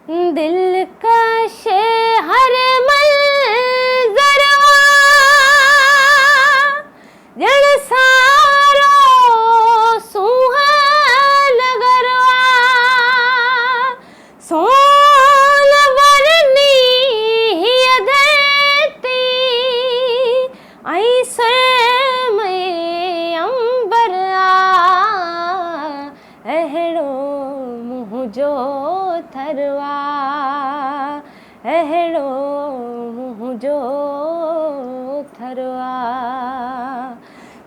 दिलकश हर मंज़रवा ॼण सारो सुहान गरवा सोन वरनी हिय धरती ऐं में अंबर अहिड़ो मुंहिंजो थरवा अहिड़ो मुंहिंजो थरवा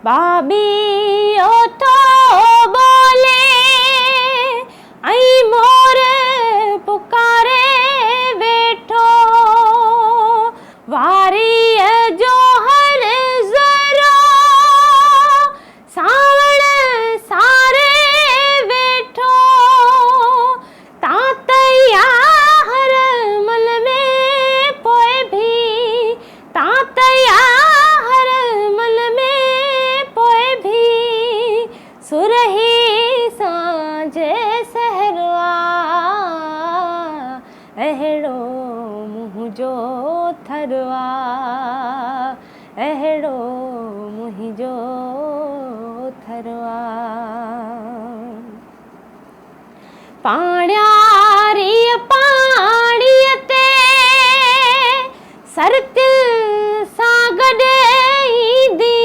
बाबी ओठो बोले ऐं मोर पुकारे वेठो वारीअ जो हर ज़रो सावण सारे वेठो तातया हर मन में पोइ भी तातया हर मन में पोइ भी सुरही सांझे सहरवा अहिड़ो मुंहिंजो थरवा अहिड़ो मुंहिंजो थरवा पाण्यारीअ पाणीअ ते सरतिल सां गॾु ईंदी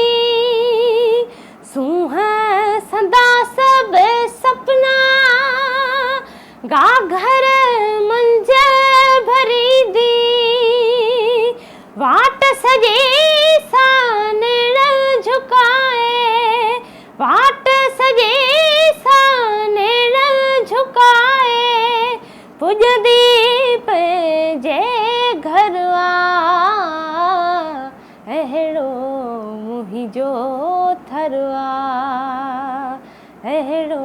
सूंहं संदा सभु सपना घाघर मंझ भरींदी वाट सॼी सानण झुकाए वाट सॼी सानण झुकाए पुॼंदी पंहिंजे घरवा अहिड़ो मुंहिंजो थरवा अहिड़ो